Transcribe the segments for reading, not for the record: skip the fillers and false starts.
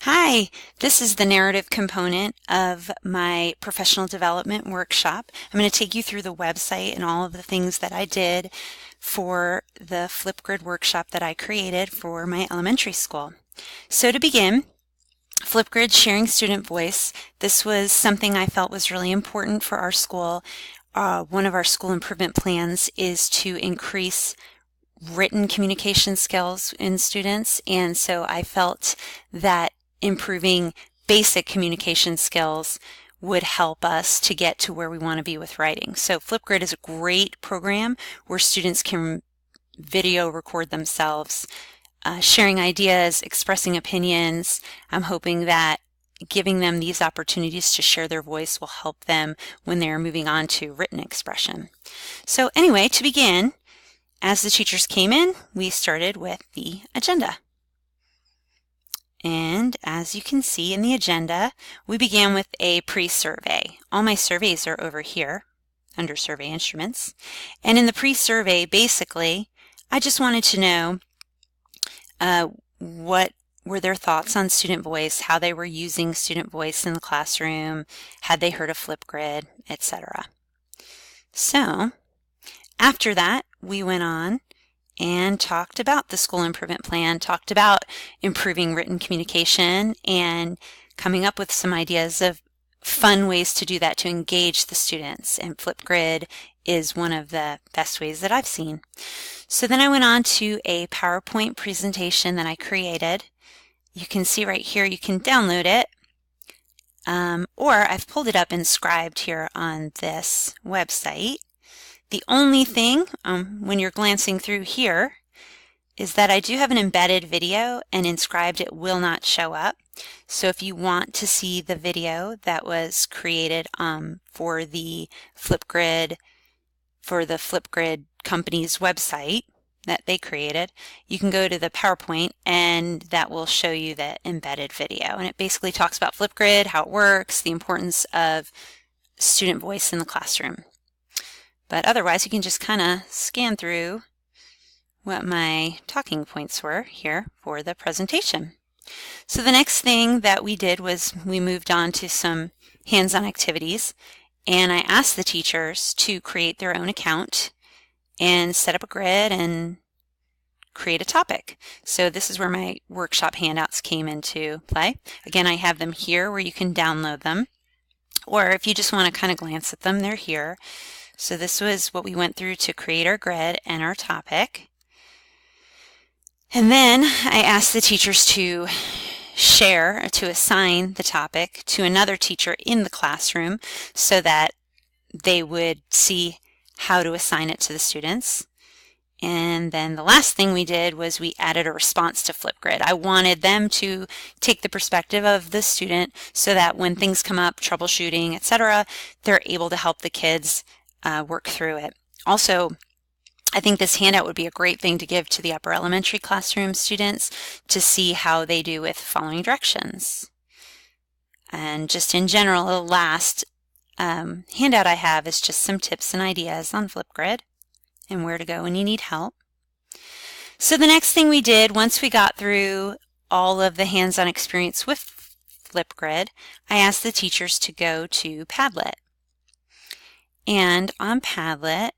Hi, this is the narrative component of my professional development workshop. I'm going to take you through the website and all of the things that I did for the Flipgrid workshop that I created for my elementary school. So to begin, Flipgrid Sharing Student Voice. This was something I felt was really important for our school. One of our school improvement plans is to increase written communication skills in students, and so I felt that improving basic communication skills would help us to get to where we want to be with writing. So Flipgrid is a great program where students can video record themselves, sharing ideas, expressing opinions. I'm hoping that giving them these opportunities to share their voice will help them when they're moving on to written expression. So anyway, to begin, as the teachers came in, we started with the agenda. And as you can see in the agenda, we began with a pre-survey. All my surveys are over here under survey instruments. And in the pre-survey, basically, I just wanted to know what were their thoughts on student voice, how they were using student voice in the classroom, had they heard of Flipgrid, etc. So after that, we went on and talked about the school improvement plan, talked about improving written communication and coming up with some ideas of fun ways to do that to engage the students. And Flipgrid is one of the best ways that I've seen. So then I went on to a PowerPoint presentation that I created. You can see right here, you can download it, or I've pulled it up and scribed here on this website. The only thing when you're glancing through here is that I do have an embedded video, and inscribed it will not show up. So if you want to see the video that was created for the Flipgrid company's website that they created, you can go to the PowerPoint and that will show you the embedded video. And it basically talks about Flipgrid, how it works, the importance of student voice in the classroom. But otherwise, you can just kind of scan through what my talking points were here for the presentation. So the next thing that we did was we moved on to some hands-on activities, and I asked the teachers to create their own account and set up a grid and create a topic. So this is where my workshop handouts came into play. Again, I have them here where you can download them, or if you just want to kind of glance at them, they're here. So this was what we went through to create our grid and our topic. And then I asked the teachers to share, to assign the topic to another teacher in the classroom so that they would see how to assign it to the students. And then the last thing we did was we added a response to Flipgrid. I wanted them to take the perspective of the student so that when things come up, troubleshooting, etc., they're able to help the kids work through it. Also, I think this handout would be a great thing to give to the upper elementary classroom students to see how they do with following directions. And just in general, the last handout I have is just some tips and ideas on Flipgrid and where to go when you need help. So the next thing we did, once we got through all of the hands-on experience with Flipgrid, I asked the teachers to go to Padlet. And on Padlet,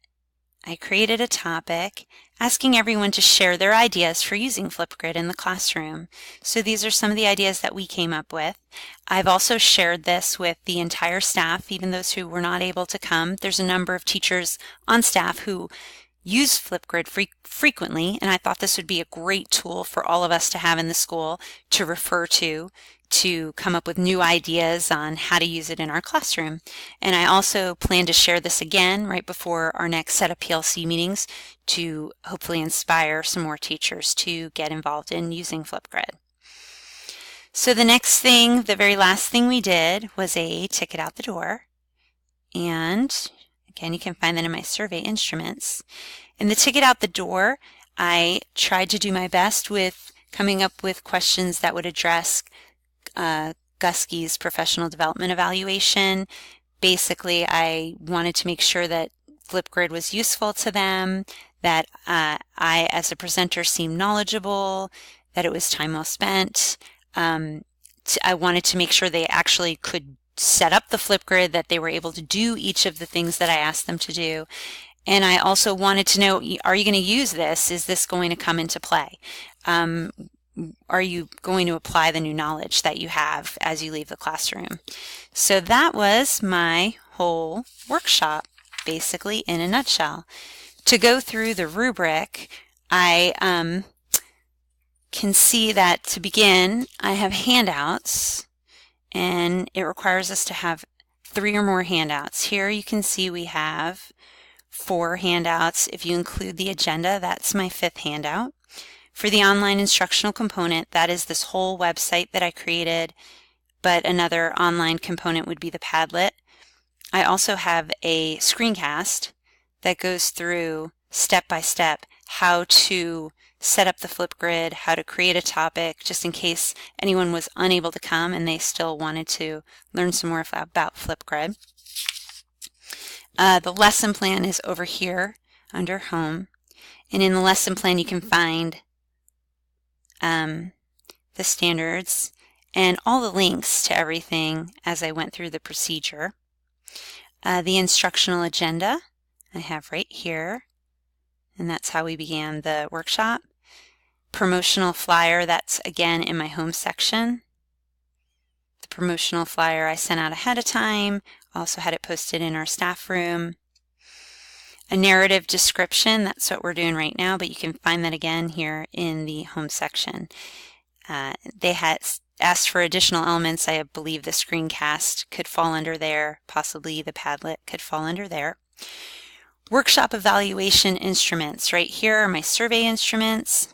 I created a topic asking everyone to share their ideas for using Flipgrid in the classroom. So these are some of the ideas that we came up with. I've also shared this with the entire staff, even those who were not able to come. There's a number of teachers on staff who use Flipgrid frequently, and I thought this would be a great tool for all of us to have in the school to refer to come up with new ideas on how to use it in our classroom. And I also plan to share this again right before our next set of PLC meetings to hopefully inspire some more teachers to get involved in using Flipgrid. So the next thing, the very last thing we did was a ticket out the door. And again, you can find that in my survey instruments. In the ticket out the door, I tried to do my best with coming up with questions that would address Guskey's professional development evaluation. Basically, I wanted to make sure that Flipgrid was useful to them, that I, as a presenter, seemed knowledgeable, that it was time well spent, I wanted to make sure they actually could set up the Flipgrid, that they were able to do each of the things that I asked them to do. And I also wanted to know, are you going to use this? Is this going to come into play? Are you going to apply the new knowledge that you have as you leave the classroom? So that was my whole workshop, basically in a nutshell. To go through the rubric, I can see that to begin, I have handouts, and it requires us to have 3 or more handouts. Here you can see we have 4 handouts. If you include the agenda, that's my 5th handout. For the online instructional component, that is this whole website that I created, but another online component would be the Padlet. I also have a screencast that goes through step by step how to set up the Flipgrid, how to create a topic, just in case anyone was unable to come and they still wanted to learn some more about Flipgrid. The lesson plan is over here under Home, and in the lesson plan you can find the standards and all the links to everything as I went through the procedure. The instructional agenda I have right here, and that's how we began the workshop. Promotional flyer, that's again in my home section. The promotional flyer I sent out ahead of time, also had it posted in our staff room. A narrative description, that's what we're doing right now, but you can find that again here in the home section. They had asked for additional elements. I believe the screencast could fall under there, possibly the Padlet could fall under there. Workshop evaluation instruments. Right here are my survey instruments.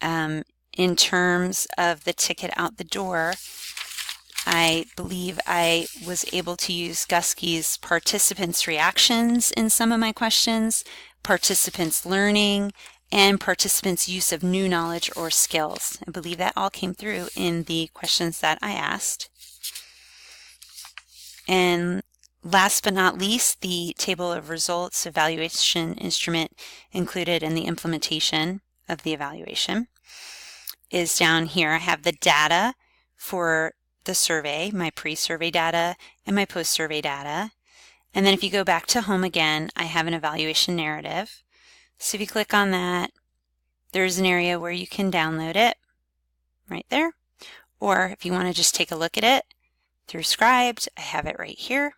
In terms of the ticket out the door, I believe I was able to use Gusky's participants' reactions in some of my questions, participants' learning, and participants' use of new knowledge or skills. I believe that all came through in the questions that I asked. And last but not least, the table of results evaluation instrument included in the implementation of the evaluation is down here. I have the data for the survey, my pre-survey data and my post-survey data. And then if you go back to home again, I have an evaluation narrative. So if you click on that, there's an area where you can download it right there. Or if you want to just take a look at it through Scribed, I have it right here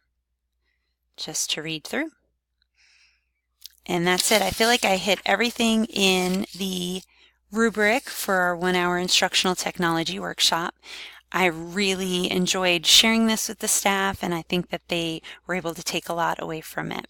just to read through. And that's it. I feel like I hit everything in the rubric for our 1-hour instructional technology workshop. I really enjoyed sharing this with the staff, and I think that they were able to take a lot away from it.